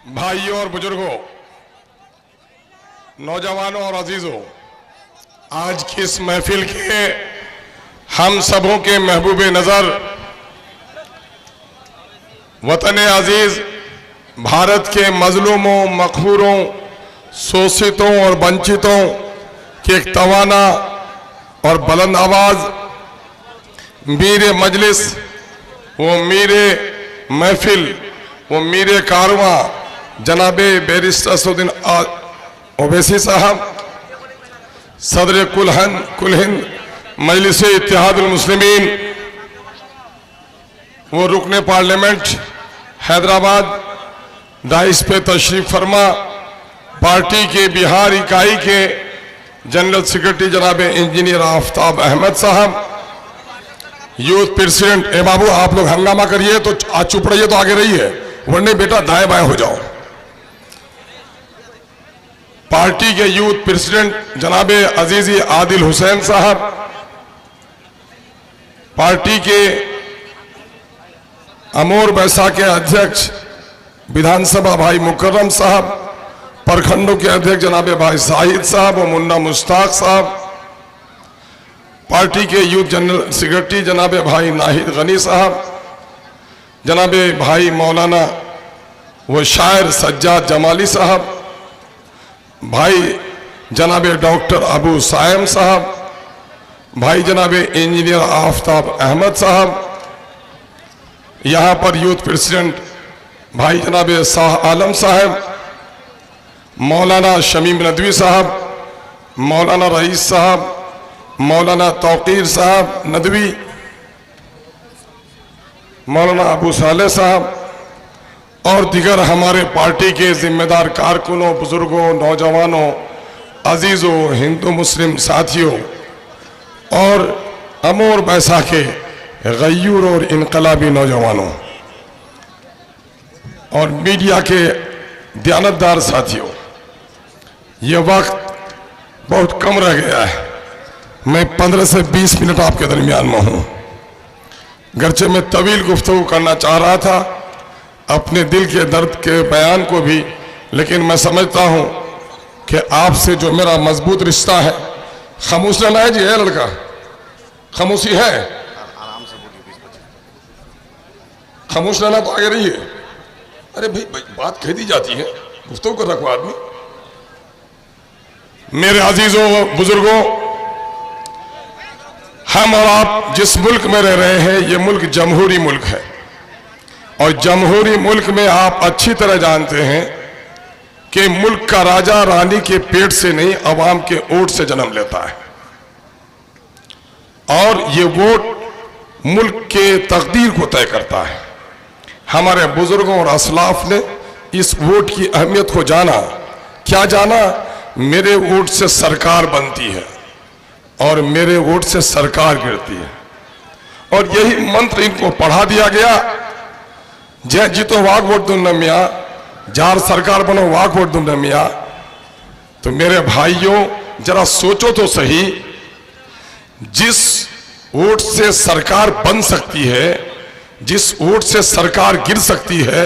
भाइयों और बुजुर्गों, नौजवानों और अजीजों, आज की इस महफिल के हम सबों के महबूब नजर वतन अजीज भारत के मजलूमों, मकहूरों, शोषितों और वंचितों के एक तवाना और बुलंद आवाज मीर मजलिस, वो मीर महफिल, वो मीर कारवां जनाबे बैरिस्टर असदुद्दीन ओवैसी साहब, सदर कुल हिंद मजलिस इत्तेहादुल मुस्लिमीन, वो रुकने पार्लियामेंट हैदराबाद दाइस पे तशरीफ फरमा, पार्टी के बिहार इकाई के जनरल सेक्रेटरी जनाब इंजीनियर आफ्ताब अहमद साहब, यूथ प्रेसिडेंट, ए बाबू आप लोग हंगामा करिए तो आज चुप रहिए तो आगे रहिए, वरने बेटा दाएं बाएं हो जाओ। पार्टी के यूथ प्रेसिडेंट जनाब अजीजी आदिल हुसैन साहब, पार्टी के अमोर बैसा के अध्यक्ष विधानसभा भाई मुकर्रम साहब, प्रखंडों के अध्यक्ष जनाब भाई साहिद साहब और मुन्ना मुश्ताक साहब, पार्टी के यूथ जनरल सेक्रेटरी जनाब भाई नाहिद गनी साहब, जनाब भाई मौलाना व शायर सज्जाद जमाली साहब, भाई जनाब डॉक्टर अबू सायम साहब, भाई जनाब इंजीनियर आफ्ताब अहमद साहब, यहाँ पर यूथ प्रेसिडेंट भाई जनाब शाह आलम साहब, मौलाना शमीम नदवी साहब, मौलाना रईस साहब, मौलाना तौकीर साहब नदवी, मौलाना अबू साले साहब और दिगर हमारे पार्टी के जिम्मेदार कारकुनों, बुजुर्गों, नौजवानों, अजीजों, हिंदू मुस्लिम साथियों और अमोर बैसा के गयूर और इनकलाबी नौजवानों और मीडिया के दयानतदार साथियों, ये वक्त बहुत कम रह गया है। मैं 15 से 20 मिनट आपके दरमियान में हूँ। गरचे मैं तवील गुफ्तगू करना चाह रहा था अपने दिल के दर्द के बयान को भी, लेकिन मैं समझता हूँ कि आपसे जो मेरा मजबूत रिश्ता है, खामोश रहना है जी, है लड़का, खामोशी है, खामोश रहना तो आगे रहिए। अरे भाई बात कह दी जाती है, गुफ्तगू कर रखो आदमी। मेरे अजीजों, बुजुर्गों, हम और आप जिस मुल्क में रह रहे हैं, ये मुल्क जमहूरी मुल्क है और जमहूरी मुल्क में आप अच्छी तरह जानते हैं कि मुल्क का राजा रानी के पेट से नहीं, अवाम के वोट से जन्म लेता है और ये वोट मुल्क के तकदीर को तय करता है। हमारे बुजुर्गों और असलाफ ने इस वोट की अहमियत को जाना। क्या जाना? मेरे वोट से सरकार बनती है और मेरे वोट से सरकार गिरती है, और यही मंत्र इनको पढ़ा दिया गया, जय जीतो वाक वोट दूंगा मियाँ, जार सरकार बनो वाक वोट दूंगा मियाँ। तो मेरे भाइयों, जरा सोचो तो सही, जिस वोट से सरकार बन सकती है, जिस वोट से सरकार गिर सकती है,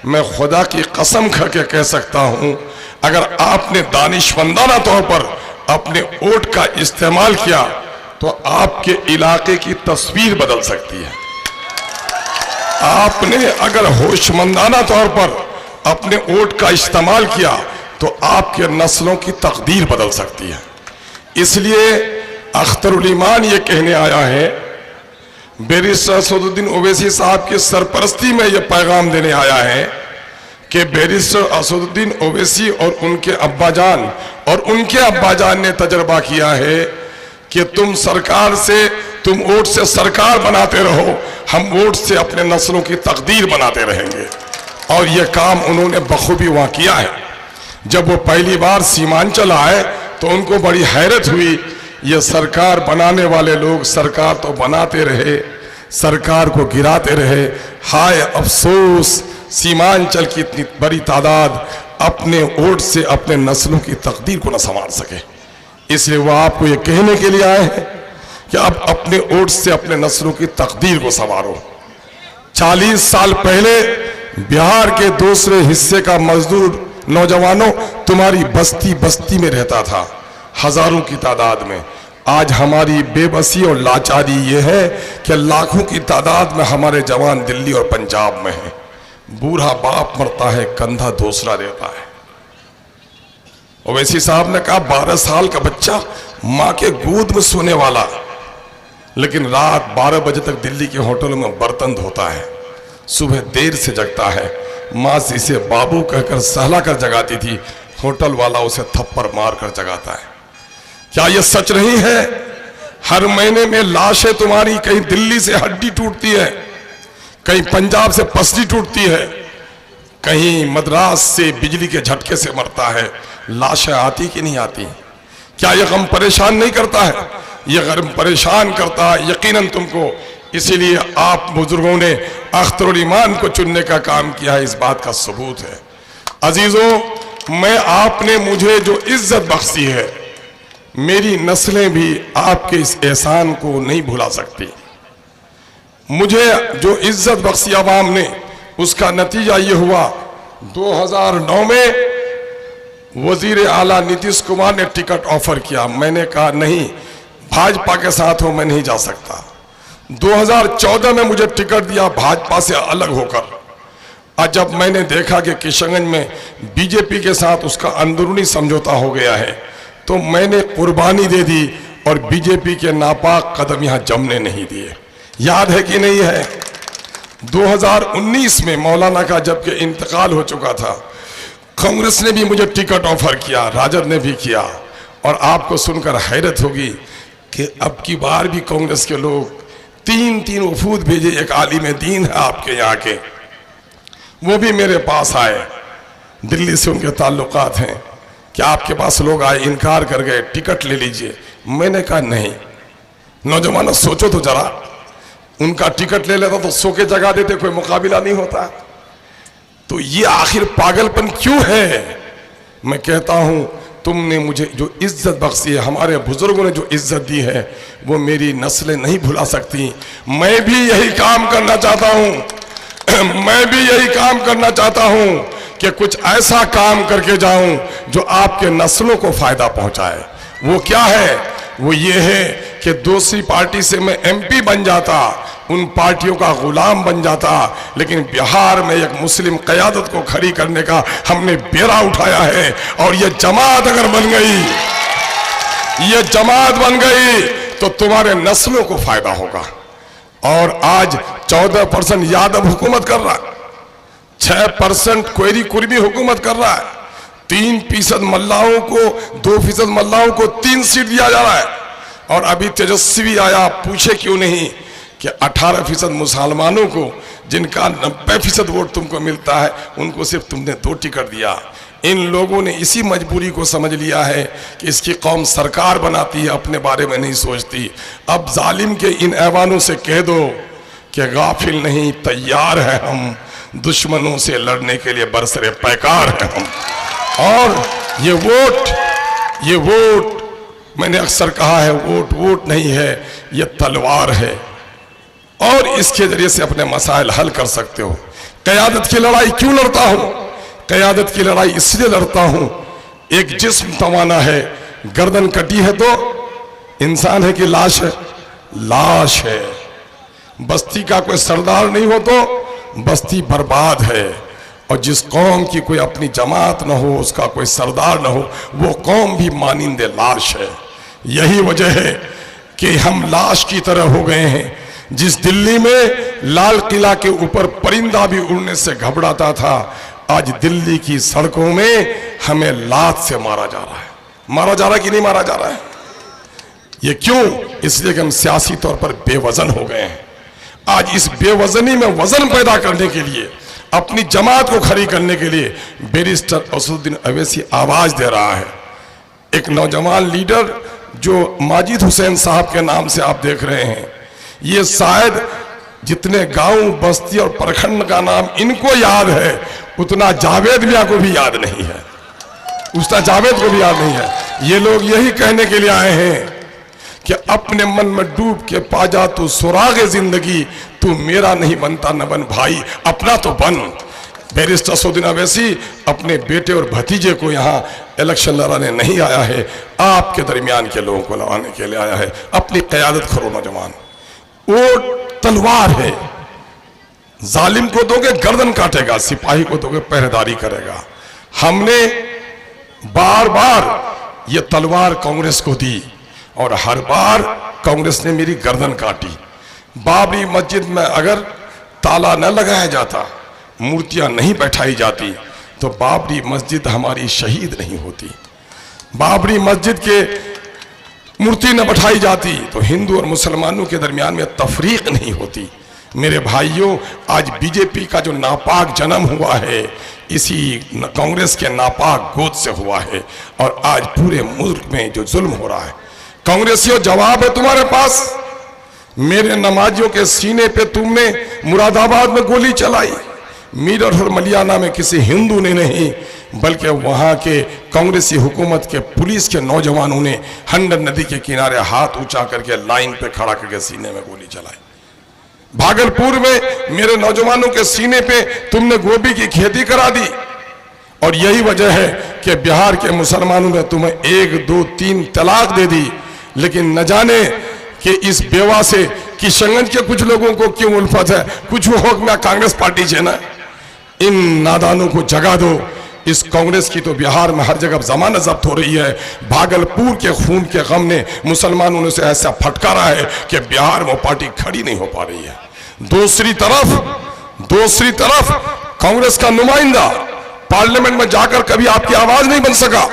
मैं खुदा की कसम खा के कह सकता हूं, अगर आपने दानिशमंदाना तौर पर अपने वोट का इस्तेमाल किया तो आपके इलाके की तस्वीर बदल सकती है। आपने अगर होशमंदाना तौर पर अपने वोट का इस्तेमाल किया तो आपके नस्लों की तकदीर बदल सकती है। इसलिए अख्तरुल ईमान ये कहने आया है, बैरिस्टर असदुद्दीन ओवैसी साहब की सरपरस्ती में यह पैगाम देने आया है कि बैरिस्टर असदुद्दीन ओवैसी और उनके अब्बाजान और उनके अब्बाजान ने तजर्बा किया है कि तुम सरकार से, तुम वोट से सरकार बनाते रहो, हम वोट से अपने नस्लों की तकदीर बनाते रहेंगे। और यह काम उन्होंने बखूबी वहां किया है। जब वो पहली बार सीमांचल आए तो उनको बड़ी हैरत हुई, ये सरकार बनाने वाले लोग सरकार तो बनाते रहे, सरकार को गिराते रहे। हाय अफसोस, सीमांचल की इतनी बड़ी तादाद अपने वोट से अपने नस्लों की तकदीर को न संवार सके। इसलिए वो आपको ये कहने के लिए आए हैं कि आप अपने वोट से अपने नस्लों की तकदीर को संवारो। 40 साल पहले बिहार के दूसरे हिस्से का मजदूर नौजवानों तुम्हारी बस्ती बस्ती में रहता था, हजारों की तादाद में। आज हमारी बेबसी और लाचारी ये है कि लाखों की तादाद में हमारे जवान दिल्ली और पंजाब में हैं। बूढ़ा बाप मरता है, कंधा दूसरा देता है। ओवैसी साहब ने कहा 12 साल का बच्चा मां के गोद में सोने वाला, लेकिन रात 12 बजे तक दिल्ली के होटलों में बर्तन धोता है, सुबह देर से जगता है। मां से इसे बाबू कहकर सहला कर जगाती थी, होटल वाला उसे थप्पड़ मार कर जगाता है। क्या यह सच नहीं है? हर महीने में लाशें तुम्हारी, कहीं दिल्ली से हड्डी टूटती है, कहीं पंजाब से पसली टूटती है, कहीं मद्रास से बिजली के झटके से मरता है। लाशें आती कि नहीं आती? क्या यह गम परेशान नहीं करता है? यह गम परेशान करता है यकीनन तुमको। इसीलिए आप बुजुर्गों ने अख्तरुल ईमान को चुनने का काम किया है, इस बात का सबूत है। अजीजों, मैं आपने मुझे जो इज्जत बख्शी है, मेरी नस्लें भी आपके इस एहसान को नहीं भुला सकती। मुझे जो इज्जत बख्शी आवाम ने, उसका नतीजा ये हुआ 2009 में वजीर आला नीतीश कुमार ने टिकट ऑफर किया। मैंने कहा नहीं, भाजपा के साथ हो मैं नहीं जा सकता। 2014 में मुझे टिकट दिया भाजपा से अलग होकर। आज जब मैंने देखा कि किशनगंज में बीजेपी के साथ उसका अंदरूनी समझौता हो गया है, तो मैंने कुर्बानी दे दी और बीजेपी के नापाक कदम यहां जमने नहीं दिए। याद है कि नहीं है? 2019 में मौलाना का जबकि इंतकाल हो चुका था, कांग्रेस ने भी मुझे टिकट ऑफर किया, राजद ने भी किया। और आपको सुनकर हैरत होगी कि अब की बार भी कांग्रेस के लोग 3 वफूद भेजे। एक आलिम दीन है आपके यहाँ के, वो भी मेरे पास आए, दिल्ली से उनके ताल्लुकात हैं। क्या आपके पास लोग आए, इनकार कर गए, टिकट ले लीजिए। मैंने कहा नहीं। नौजवानों सोचो तो जरा, उनका टिकट ले लेता तो सो के जगह देते, कोई मुकाबिला नहीं होता। तो ये आखिर पागलपन क्यों है? मैं कहता हूं तुमने मुझे जो इज्जत बख्शी है, हमारे बुजुर्गों ने जो इज्जत दी है, वो मेरी नस्लें नहीं भुला सकती। मैं भी यही काम करना चाहता हूं मैं भी यही काम करना चाहता हूं कि कुछ ऐसा काम करके जाऊं जो आपके नस्लों को फायदा पहुंचाए। वो क्या है? वो ये है कि दूसरी पार्टी से मैं एमपी बन जाता, उन पार्टियों का गुलाम बन जाता, लेकिन बिहार में एक मुस्लिम क़यादत को खड़ी करने का हमने बेड़ा उठाया है। और ये जमात अगर बन गई, ये जमात बन गई, तो तुम्हारे नस्लों को फायदा होगा। और आज 14% यादव हुकूमत कर रहा है, 6% कोयरी कुर्मी हुकूमत कर रहा है, 3% मल्लाहों को, 2% मल्लाहों को 3 सीट दिया जा रहा है। और अभी तेजस्वी आया, पूछे क्यों नहीं कि 18% मुसलमानों को, जिनका 90% वोट तुमको मिलता है, उनको सिर्फ तुमने 2 टिकट दिया। इन लोगों ने इसी मजबूरी को समझ लिया है कि इसकी कौम सरकार बनाती है, अपने बारे में नहीं सोचती। अब जालिम के इन ऐवानों से कह दो कि गाफिल नहीं, तैयार है हम, दुश्मनों से लड़ने के लिए बरसरे पैकार है हम। और ये वोट मैंने अक्सर कहा है, वोट नहीं है, ये तलवार है। और इसके जरिए से अपने मसाइल हल कर सकते हो। क़यादत की लड़ाई क्यों लड़ता हूं? क़यादत की लड़ाई इसलिए लड़ता हूं, एक जिस्म तवाना है, गर्दन कटी है तो इंसान है कि लाश है? लाश है। बस्ती का कोई सरदार नहीं हो तो बस्ती बर्बाद है। और जिस कौम की कोई अपनी जमात न हो, उसका कोई सरदार न हो, वो कौम भी मानिंदे लाश है। यही वजह है कि हम लाश की तरह हो गए हैं। जिस दिल्ली में लाल किला के ऊपर परिंदा भी उड़ने से घबराता था, आज दिल्ली की सड़कों में हमें लात से मारा जा रहा है। मारा जा रहा है कि नहीं मारा जा रहा है? ये क्यों? इसलिए कि हम सियासी तौर पर बेवजन हो गए हैं। आज इस बेवजनी में वजन पैदा करने के लिए, अपनी जमात को खड़ी करने के लिए बैरिस्टर असदुद्दीन अवैसी आवाज दे रहा है। एक नौजवान लीडर जो माजिद हुसैन साहब के नाम से आप देख रहे हैं, ये शायद जितने गांव, बस्ती और प्रखंड का नाम इनको याद है, उतना जावेद मियां को भी याद नहीं है, उतना जावेद को भी याद नहीं है। ये लोग यही कहने के लिए आए हैं कि अपने मन में डूब के पा जा तू सुरागे जिंदगी, तू मेरा नहीं बनता न बन भाई, अपना तो बन। बैरिस्टर असदुद्दीन अवैसी अपने बेटे और भतीजे को यहाँ इलेक्शन लड़ाने नहीं आया है, आपके दरमियान के लोगों को लड़ाने के लिए आया है। अपनी क़यादत करो नौजवान। वोट तलवार है, जालिम को दोगे गर्दन काटेगा, सिपाही को दोगे पहरेदारी करेगा। हमने बार बार ये तलवार कांग्रेस को दी और हर बार कांग्रेस ने मेरी गर्दन काटी। बाबरी मस्जिद में अगर ताला न लगाया जाता, मूर्तियां नहीं बैठाई जाती, तो बाबरी मस्जिद हमारी शहीद नहीं होती। बाबरी मस्जिद के मूर्ति न बैठाई जाती तो हिंदू और मुसलमानों के दरमियान में तफरीक नहीं होती। मेरे भाइयों, आज बीजेपी का जो नापाक जन्म हुआ है, इसी कांग्रेस के नापाक गोद से हुआ है और आज पूरे मुल्क में जो जुल्म हो रहा है, कांग्रेसियों जवाब है तुम्हारे पास। मेरे नमाजियों के सीने पे तुमने मुरादाबाद में गोली चलाई, मीरठ और मलियाना में किसी हिंदू ने नहीं, बल्कि वहां के कांग्रेसी हुकूमत के पुलिस के नौजवानों ने हंडर नदी के किनारे हाथ ऊंचा करके लाइन पे खड़ा करके सीने में गोली चलाई। भागलपुर में मेरे नौजवानों के सीने पे तुमने गोभी की खेती करा दी और यही वजह है कि बिहार के मुसलमानों ने तुम्हें 1, 2, 3 तलाक दे दी। लेकिन न जाने कि इस बेवा से किशनगंज के कुछ लोगों को क्यों उल्फत है, कुछ हो मैं कांग्रेस पार्टी से ना। इन नादानों को जगा दो। इस कांग्रेस की तो बिहार में हर जगह जमानत जब्त हो रही है। भागलपुर के खून के गम ने मुसलमानों ने से ऐसा फटकारा है कि बिहार में पार्टी खड़ी नहीं हो पा रही है। दूसरी तरफ कांग्रेस का नुमाइंदा पार्लियामेंट में जाकर कभी आपकी आवाज नहीं बन सका,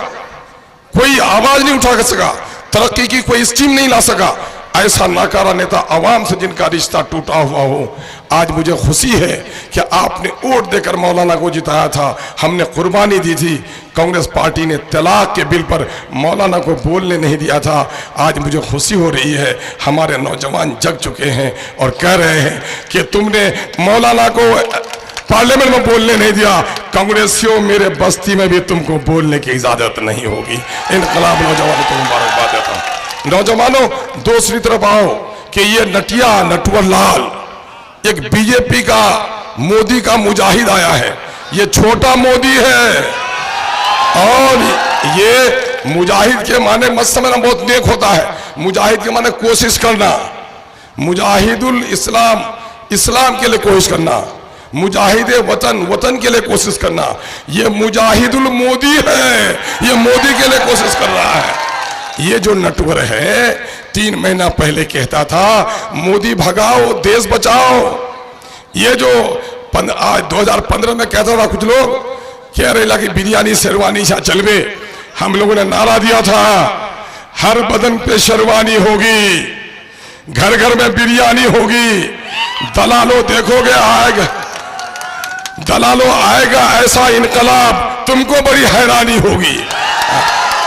कोई आवाज नहीं उठा सका, तरक्की की कोई स्कीम नहीं ला सका। ऐसा नाकारा नेता आवाम से जिनका रिश्ता टूटा हुआ हो। आज मुझे खुशी है कि आपने वोट देकर मौलाना को जिताया था, हमने कुर्बानी दी थी। कांग्रेस पार्टी ने तलाक के बिल पर मौलाना को बोलने नहीं दिया था। आज मुझे खुशी हो रही है, हमारे नौजवान जग चुके हैं और कह रहे हैं कि तुमने मौलाना को पार्लियामेंट में बोलने नहीं दिया। कांग्रेसियों, मेरे बस्ती में भी तुमको बोलने की इजाजत नहीं होगी। इनकलाब नौजवानों को मुबारकबाद देता हूं। नौजवानों, दूसरी तरफ आओ कि ये नटिया नटवर लाल एक बीजेपी का मोदी का मुजाहिद आया है। ये छोटा मोदी है और ये मुजाहिद के माने मत समझना, बहुत नेक होता है। मुजाहिद के माने कोशिश करना, मुजाहिदुल इस्लाम, इस्लाम के लिए कोशिश करना, मुजाहिद वतन, वतन के लिए कोशिश करना। ये मुजाहिदुल मोदी है, ये मोदी के लिए कोशिश कर रहा है। ये जो नटवर है 3 महीना पहले कहता था मोदी भगाओ देश बचाओ। ये जो आज 2015 में कहता था, कुछ लोग कह रहे कि बिरयानी शेरवानी शाह चलवे, हम लोगों ने नारा दिया था हर बदन पे शेरवानी होगी, घर घर में बिरयानी होगी। दलालो देखोगे आएगा, दलालो आएगा ऐसा इनकलाब, तुमको बड़ी हैरानी होगी।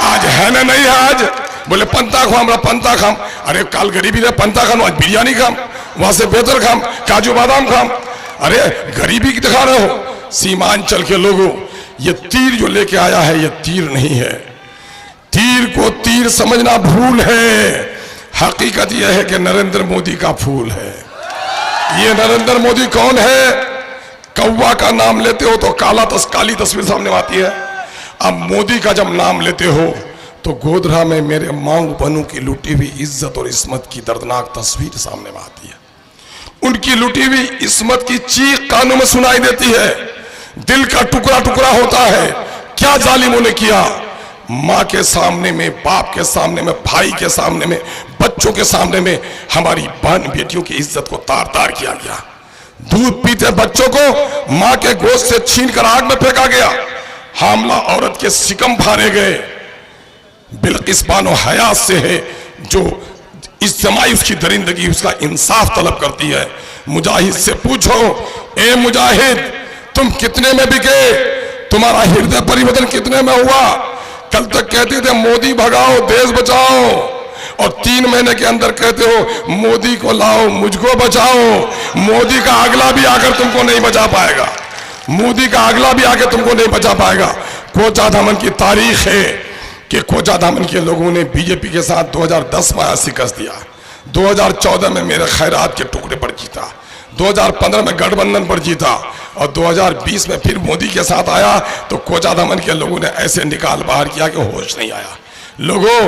आज है ना नहीं है? आज बोले पंता खाओ, हमरा पंता खाम। अरे काल गरीबी ने पंता खाम, आज बिरयानी खाम, वहां से बेहतर खाम, काजू बादाम खाम। अरे गरीबी की दिखा रहे हो। सीमांचल के लोगों, ये तीर जो लेके आया है ये तीर नहीं है। तीर को तीर समझना भूल है। हकीकत यह है कि नरेंद्र मोदी का फूल है। ये नरेंद्र मोदी कौन है? कौवा का नाम लेते हो तो काली तस्वीर सामने आती है। अब मोदी का जब नाम लेते हो तो गोधरा में मेरे मांग बनू की लुटी हुई इज्जत और इस्मत की दर्दनाक तस्वीर सामने में आती है। उनकी लुटी हुई इस्मत की चीख कानों में सुनाई देती है। दिल का टुकड़ा टुकड़ा होता है। क्या जालिमों ने किया? माँ के सामने में, बाप के सामने में, भाई के सामने में, बच्चों के सामने में हमारी बहन बेटियों की इज्जत को तार तार किया गया। दूध पीते बच्चों को माँ के गोश्त से छीन कर आग में फेंका गया। हामला औरत के सिकम फाड़े गए। बिल्किस बानो हयात से है जो इज्तिमाई उसकी दरिंदगी उसका इंसाफ तलब करती है। मुजाहिद से पूछो, ए मुजाहिद तुम कितने में बिके? तुम्हारा हृदय परिवर्तन कितने में हुआ? कल तक कहते थे मोदी भगाओ देश बचाओ और 3 महीने के अंदर कहते हो मोदी को लाओ मुझको बचाओ। मोदी का अगला भी आकर तुमको नहीं बचा पाएगा। मोदी का अगला भी आके तुमको नहीं बचा पाएगा। कोचाधामन की तारीख है कि कोचाधामन के लोगों ने बीजेपी के साथ 2010 में शिकस्त दिया, 2014 में मेरे खैरात के टुकड़े पर जीता, 2015 में गठबंधन पर जीता और 2020 में फिर मोदी के साथ आया तो कोचाधामन के लोगों ने ऐसे निकाल बाहर किया कि होश नहीं आया। लोगों,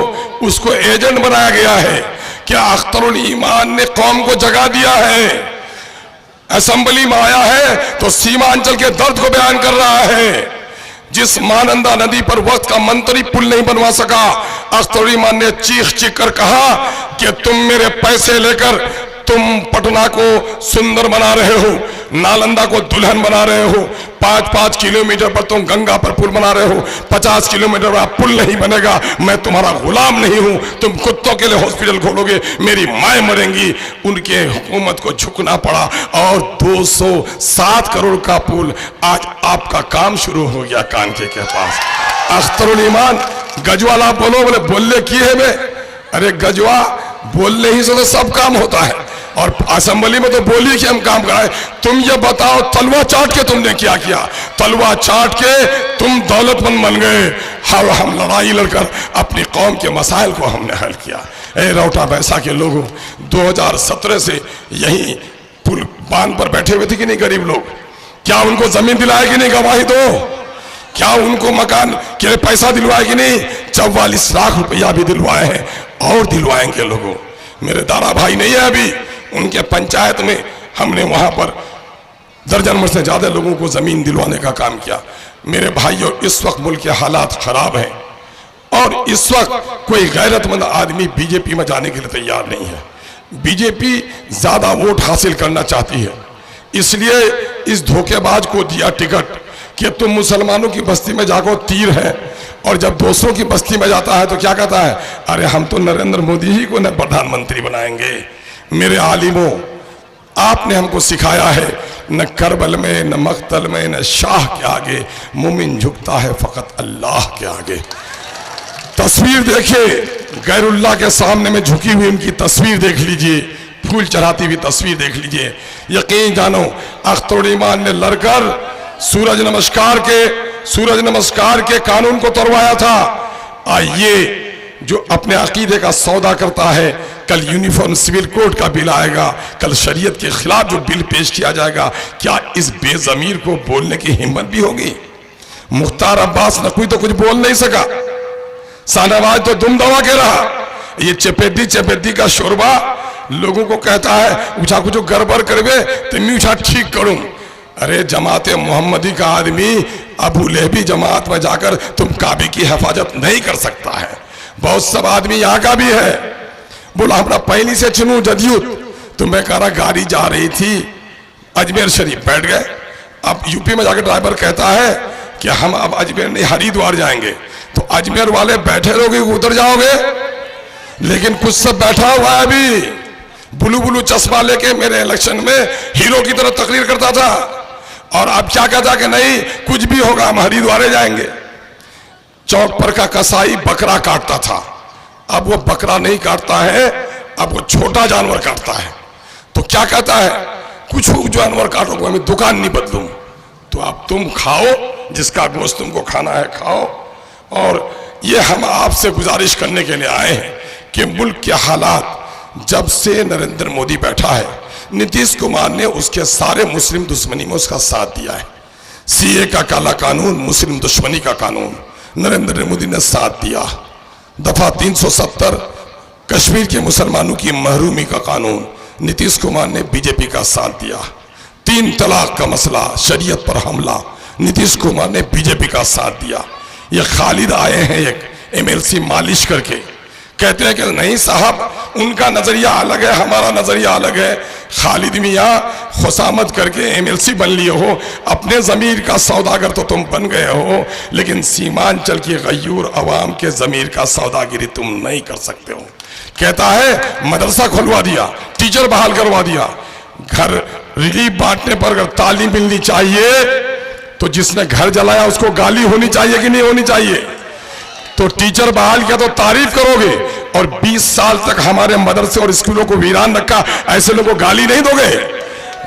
उसको एजेंट बनाया गया है। क्या अख्तरुल ईमान ने कौम को जगा दिया है? असेंबली में आया है तो सीमांचल के दर्द को बयान कर रहा है। जिस महानंदा नदी पर वक्त का मंत्री पुल नहीं बनवा सका, अख्तरुल ईमान ने चीख चीख कर कहा कि तुम मेरे पैसे लेकर तुम पटना को सुंदर बना रहे हो, नालंदा को दुल्हन बना रहे हो, 5-5 किलोमीटर पर तुम गंगा पर पुल बना रहे हो, 50 किलोमीटर पर पुल नहीं बनेगा। मैं तुम्हारा गुलाम नहीं हूं, तुम कुत्तों के लिए हॉस्पिटल खोलोगे, मेरी माएं मरेंगी। उनके हुकूमत को झुकना पड़ा और 207 करोड़ का पुल आज आपका काम शुरू हो गया कानके के पास। अख्तरुल ईमान गजवाला बोलो, बोले बोलने की है मैं। अरे गजवा बोलने ही से तो सब काम होता है और असेंबली में तो बोली कि हम काम कराए। तुम ये बताओ, तलवा चाट के तुमने क्या किया? तलवा चाट के तुम दौलतमंद बन गए। हम लड़ाई लड़कर अपनी कौम के मसाइल को हमने हल किया। ए रौटा बैसा के लोगों, 2017 से यही पुल बांध पर बैठे हुए थे कि नहीं गरीब लोग? क्या उनको जमीन दिलाए कि नहीं? गवाही दो। क्या उनको मकान के लिए पैसा दिलवाए कि नहीं? 44 लाख रुपया भी दिलवाए हैं और दिलवाएंगे लोगों। मेरे दादा भाई नहीं है अभी, उनके पंचायत में हमने वहां पर दर्जन भर से ज्यादा लोगों को जमीन दिलवाने का काम किया। मेरे भाइयों, इस वक्त मुल्क के हालात खराब हैं और इस वक्त कोई गैरतमंद आदमी बीजेपी में जाने के लिए तैयार नहीं है। बीजेपी ज्यादा वोट हासिल करना चाहती है, इसलिए इस धोखेबाज को दिया टिकट कि तुम मुसलमानों की बस्ती में जाको तीर है, और जब दूसरों की बस्ती में जाता है तो क्या कहता है? अरे हम तो नरेंद्र मोदी ही को न प्रधानमंत्री बनाएंगे। मेरे आलिमों, आपने हमको सिखाया है, न करबल में, न मक्तल में, न शाह के आगे मोमिन झुकता है फकत अल्लाह के आगे। तस्वीर देखिए, गैरुल्लाह के सामने में झुकी हुई उनकी तस्वीर देख लीजिए, फूल चढ़ाती हुई तस्वीर देख लीजिए। यकीन जानो, अख्तरुल ईमान ने लड़कर सूरज नमस्कार के कानून को तोड़वाया था। आइए, जो अपने अकीदे का सौदा करता है, कल यूनिफॉर्म सिविल कोड का बिल आएगा, कल शरीयत के खिलाफ जो बिल पेश किया जाएगा, क्या इस बेजमीर को बोलने की हिम्मत भी होगी? मुख्तार अब्बास नकवी तो कुछ बोल नहीं सका, शाहनवाज तो दुम दबा के रहा। ये चपेटी का शोरबा लोगों को कहता है उठा कुछ गड़बड़ करवे तो मीठा ठीक करूं। अरे जमाते मोहम्मदी का आदमी अबू लहबी जमात में जाकर तुम काबे की हिफाजत नहीं कर सकता है। बहुत सब आदमी यहाँ का भी है, बोला हमरा पहली से चुनू जदयूत। तो मैं कह रहा, गाड़ी जा रही थी अजमेर शरीफ, बैठ गए। अब यूपी में जाकर ड्राइवर कहता है कि हम अब अजमेर नहीं हरिद्वार जाएंगे, तो अजमेर वाले बैठे रहोगे उधर जाओगे? लेकिन कुछ सब बैठा हुआ है अभी, ब्लू चश्मा लेके मेरे इलेक्शन में हीरो की तरह तकरीर करता था, और अब क्या कहता कि नहीं कुछ भी होगा हम हरिद्वार जाएंगे। चौक पर का कसाई बकरा काटता था, अब वो बकरा नहीं काटता है, अब वो छोटा जानवर काटता है। तो क्या कहता है, कुछ जानवर काटोगे, मैं दुकान नहीं बदलूं। तो अब तुम खाओ, जिसका गोश्त तुमको खाना है खाओ। और ये हम आपसे गुजारिश करने के लिए आए हैं कि मुल्क के हालात, जब से नरेंद्र मोदी बैठा है, नीतीश कुमार ने उसके सारे मुस्लिम दुश्मनी में उसका साथ दिया है। सीए का काला कानून, मुस्लिम दुश्मनी का कानून नरेंद्र मोदी ने साथ दिया। दफा 370 कश्मीर के मुसलमानों की महरूमी का कानून, नीतीश कुमार ने बीजेपी का साथ दिया। 3 तलाक का मसला, शरीयत पर हमला, नीतीश कुमार ने बीजेपी का साथ दिया। ये खालिद आए हैं एक एमएलसी मालिश करके, कहते हैं कि नहीं साहब उनका नजरिया अलग है, हमारा नजरिया अलग है। खालिद मियां खुशामद करके एमएलसी बन लिए हो, अपने जमीर का सौदागर तो तुम बन गए हो, लेकिन सीमांचल की गयूर अवाम के जमीर का सौदागिरी तुम नहीं कर सकते हो। कहता है मदरसा खुलवा दिया, टीचर बहाल करवा दिया, घर रिलीफ बांटने पर अगर तालीम मिलनी चाहिए तो जिसने घर जलाया उसको गाली होनी चाहिए कि नहीं होनी चाहिए? तो टीचर बहाल किया तो तारीफ करोगे, और 20 साल तक हमारे मदरसे और स्कूलों को वीरान रखा, ऐसे लोगों को गाली नहीं दोगे?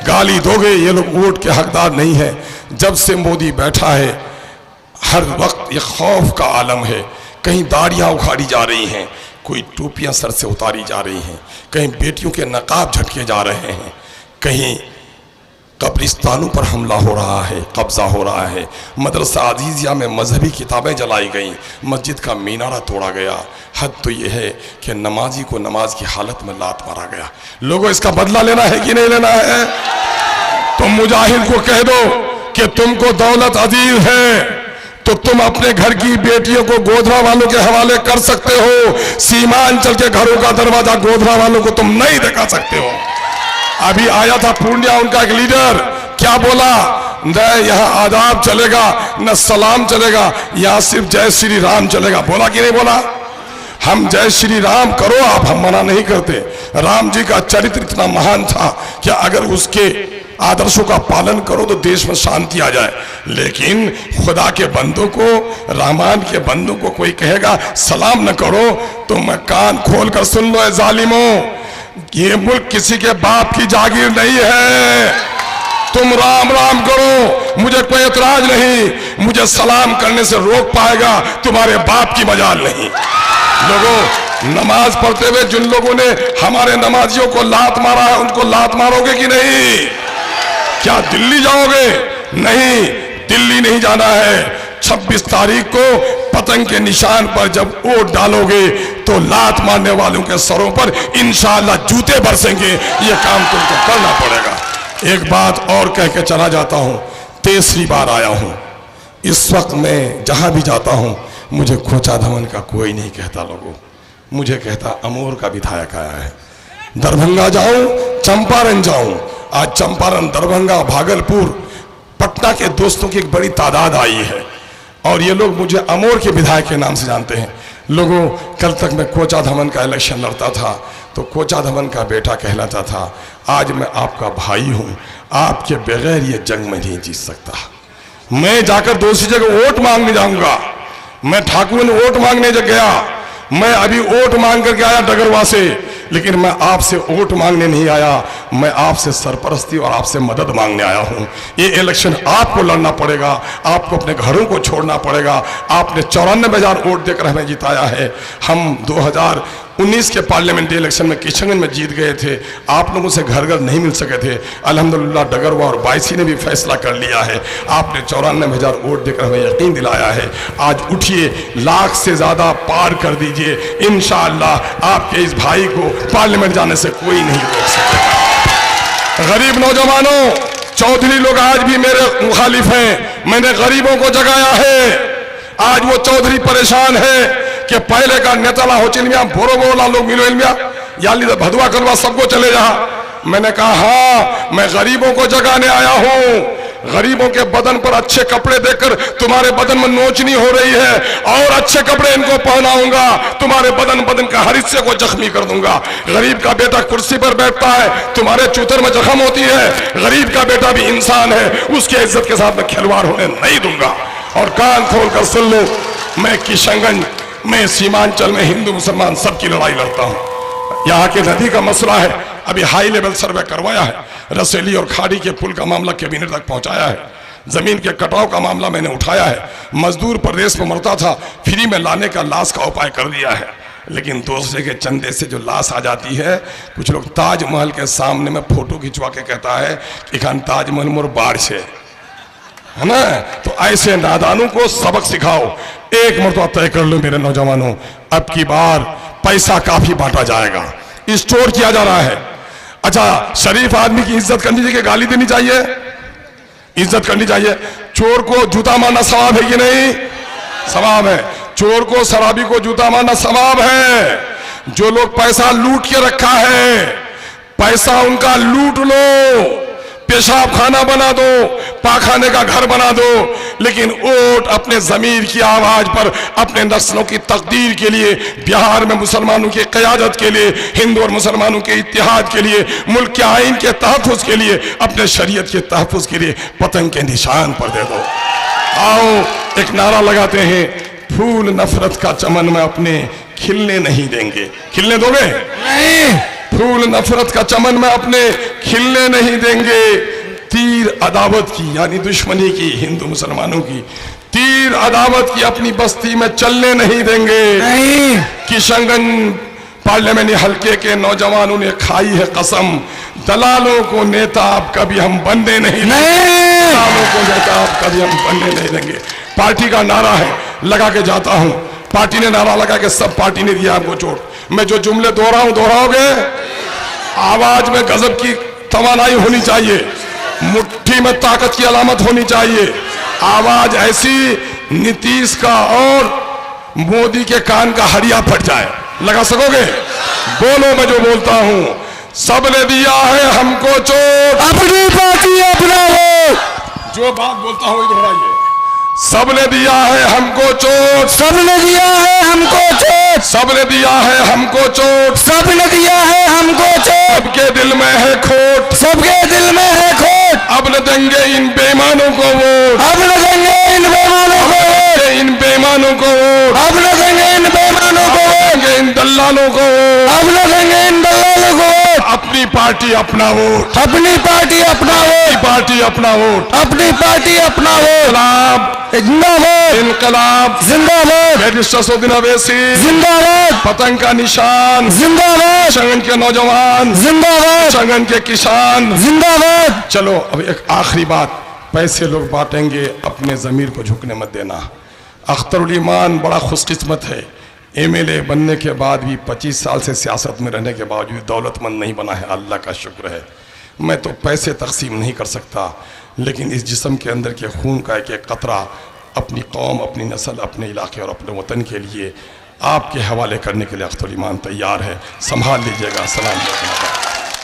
गाली दोगे। ये लोग वोट के हकदार नहीं है। जब से मोदी बैठा है, हर वक्त ये खौफ का आलम है। कहीं दाढ़ियां उखाड़ी जा रही हैं, कोई टोपियां सर से उतारी जा रही हैं, कहीं बेटियों के नकाब झटके जा रहे हैं, कहीं कब्रिस्तानों पर हमला हो रहा है, कब्जा हो रहा है, मदरसा अजीजिया में मजहबी किताबें जलाई गईं, मस्जिद का मीनारा तोड़ा गया। हद तो यह है कि नमाजी को नमाज की हालत में लात मारा गया। लोगों, इसका बदला लेना है कि नहीं लेना है? तुम मुजाहिद को कह दो कि तुमको दौलत अजीज है तो तुम अपने घर की बेटियों को गोधरा वालों के हवाले कर सकते हो, सीमांचल के घरों का दरवाजा गोधरा वालों को तुम नहीं दिखा सकते हो। अभी आया था पूर्णिया उनका एक लीडर, क्या बोला? न यहाँ आदाब चलेगा न सलाम चलेगा, यहाँ सिर्फ जय श्री राम चलेगा। बोला कि नहीं बोला? हम जय श्री राम करो आप, हम मना नहीं करते। राम जी का चरित्र इतना महान था कि अगर उसके आदर्शों का पालन करो तो देश में शांति आ जाए। लेकिन खुदा के बंदों को, रहमान के बंदों को कोई कहेगा सलाम न करो तो मैं कान खोल कर सुन लो, जालिमों, ये मुल्क किसी के बाप की जागीर नहीं है। तुम राम राम करो, मुझे कोई एतराज नहीं, मुझे सलाम करने से रोक पाएगा तुम्हारे बाप की मजाल नहीं। लोगों, नमाज पढ़ते हुए जिन लोगों ने हमारे नमाजियों को लात मारा है, उनको लात मारोगे कि नहीं? क्या दिल्ली जाओगे? नहीं, दिल्ली नहीं जाना है। 26 तारीख को पतंग के निशान पर जब वोट डालोगे तो लात मारने वालों के सरों पर इंशाअल्लाह जूते बरसेंगे। ये काम तुमको करना पड़ेगा। एक बात और कह के चला जाता हूं, तीसरी बार आया हूं। इस वक्त मैं जहां भी जाता हूं मुझे खोचा धमन का कोई नहीं कहता। लोगों, मुझे कहता अमोर का विधायक आया है। दरभंगा जाऊं, चंपारण जाऊं, आज चंपारण, दरभंगा, भागलपुर, पटना के दोस्तों की एक बड़ी तादाद आई है और ये लोग मुझे अमोर के विधायक के नाम से जानते हैं। लोगों, कल तक मैं कोचा धमन का इलेक्शन लड़ता था तो कोचा धमन का बेटा कहलाता था। आज मैं आपका भाई हूं, आपके बगैर ये जंग में नहीं जीत सकता। मैं जाकर दूसरी जगह वोट मांगने जाऊंगा। मैं ठाकुर ने वोट मांगने जग गया, मैं अभी वोट मांग करके आया डगरवा से, लेकिन मैं आपसे वोट मांगने नहीं आया, मैं आपसे सरपरस्ती और आपसे मदद मांगने आया हूं। ये इलेक्शन आपको लड़ना पड़ेगा, आपको अपने घरों को छोड़ना पड़ेगा। आपने 94,000 वोट देकर हमें जिताया है। हम 2019 के पार्लियामेंट्री इलेक्शन में किशनगंज में जीत गए थे। आप लोगों से घर घर नहीं मिल सके थे। अल्हम्दुलिल्लाह डगरवा और बायसी ने भी फैसला कर लिया है। आपने 94,000 वोट देकर हमें यकीन दिलाया है। आज उठिए, लाख से ज्यादा पार कर दीजिए। इंशाअल्लाह आपके इस भाई को पार्लियामेंट जाने से कोई नहीं रोक सकेगा। गरीब नौजवानों, चौधरी लोग आज भी मेरे मुखालिफ हैं। मैंने गरीबों को जगाया है। आज वो चौधरी परेशान है कि पहले का नेताला हो चिलमिया बोरो बोला लोग मिलो इलमिया याली भदवा करवा सबको चले जा। मैंने कहा हाँ, मैं गरीबों को जगाने आया हूं। गरीबों के बदन पर अच्छे कपड़े देकर तुम्हारे बदन में नोचनी हो रही है और अच्छे कपड़े इनको पहनाऊंगा, तुम्हारे बदन का हर हिस्से को जख्मी कर दूंगा। गरीब का बेटा कुर्सी पर बैठता है, तुम्हारे चूतर में जख्म होती है। गरीब का बेटा भी इंसान है, उसकी इज्जत के साथ मैं खिलवाड़ होने नहीं दूंगा। और कान खोल कर सुन लो, मैं किशनगंज में सीमांचल में हिंदू मुसलमान सबकी लड़ाई लड़ता हूं। यहाँ के नदी का मसला है, अभी हाई लेवल सर्वे करवाया है। रसेली और खाड़ी के पुल का मामला कैबिनेट तक पहुंचाया है। जमीन के कटाव का मामला मैंने उठाया है। मजदूर प्रदेश में मरता था, फ्री में लाने का लाश का उपाय कर दिया है। लेकिन दूसरे के चंदे से जो लाश आ जाती है, कुछ लोग ताजमहल के सामने में फोटो खिंचवा के कहता है कि खान ताजमहल मोर बाढ़ से है ना। तो ऐसे नादानों को सबक सिखाओ। एक मरतबा तय कर लो मेरे नौजवानों, अब की बार पैसा काफी बांटा जाएगा, स्टोर किया जा रहा है। अच्छा, शरीफ आदमी की इज्जत करनी चाहिए, गाली देनी चाहिए? इज्जत करनी चाहिए। चोर को जूता मारना सवाब है कि नहीं? सवाब है। चोर को, शराबी को जूता मारना सवाब है। जो लोग पैसा लूट के रखा है, पैसा उनका लूट लो, पेशाब खाना बना दो, पाखाने का घर बना दो, लेकिन वोट अपने जमीर की आवाज पर, अपने नस्लों की तकदीर के लिए, बिहार में मुसलमानों की क़यादत के लिए, हिंदू और मुसलमानों के इत्तेहाद के लिए, मुल्क के आइन के तहफ़्फ़ुज़ के लिए, अपने शरीयत के तहफ़्फ़ुज़ के लिए पतंग के निशान पर दे दो। आओ एक नारा लगाते हैं, फूल नफरत का चमन में अपने खिलने नहीं देंगे। खिलने दोगे? नहीं। फूल नफरत का चमन में अपने खिलने नहीं देंगे। तीर अदावत की, यानी दुश्मनी की, हिंदू मुसलमानों की तीर अदावत की अपनी बस्ती में चलने नहीं देंगे। नहीं। किशनगंज पार्लियामेंट हल्के के नौजवानों ने खाई है कसम, दलालों को नेता आप कभी हम बनने नहीं देंगे, दलालों को नेता आप कभी हम बनने नहीं देंगे। पार्टी का नारा है, लगा के जाता हूं, पार्टी ने नारा लगा के सब पार्टी ने दिया आपको चोट। मैं जो जुमले दोहराऊं दोहराओगे? आवाज में गजब की तवानाई होनी चाहिए, मुट्ठी में ताकत की अलामत होनी चाहिए, आवाज ऐसी नीतीश का और मोदी के कान का हड़िया फट जाए। लगा सकोगे? बोलो, मैं जो बोलता हूं, सबने दिया है हमको चोट, अपनी पार्टी अपना वोट। जो बात बोलता हूं दोहराइए। सबने दिया है हमको चोट, सबने दिया है हमको चोट, सबने दिया है हमको चोट, सबने दिया है हमको चोट, सबके दिल में है खोट, सबके दिल में है खोट। अब न देंगे इन बेईमानों को वोट, अब न देंगे इन बेईमानों को वोट, इन बेईमानों को वोट, अब न देंगे इन बेईमानों को वोट, इन दल्लालों को वोट, अब न देंगे इन दलालों को वोट। अपनी पार्टी अपना वोट, अपनी पार्टी अपना वोट, पार्टी अपना वोट, अपनी पार्टी अपना वोट। इनकलाब, जिंदाबाद, इनकलाब, जिंदाबाद, बैरिस्टर असदुद्दीन अवैसी, जिंदाबाद, पतंग का निशान, जिंदाबाद, संगठन के नौजवान, जिंदाबाद, संगठन के किसान, जिंदाबाद। चलो अब एक आखिरी बात, पैसे लोग बांटेंगे, अपने जमीर को झुकने मत देना। अख्तरुल ईमान बड़ा खुशकिस्मत है, एमएलए बनने के बाद भी 25 साल से सियासत में रहने के बावजूद दौलतमंद नहीं बना है, अल्लाह का शुक्र है। मैं तो पैसे तकसीम नहीं कर सकता, लेकिन इस जिस्म के अंदर के खून का एक एक कतरा अपनी कौम, अपनी नस्ल, अपने इलाके और अपने वतन के लिए आपके हवाले करने के लिए अख्तरुल ईमान तैयार है। संभाल लीजिएगा। सलाम।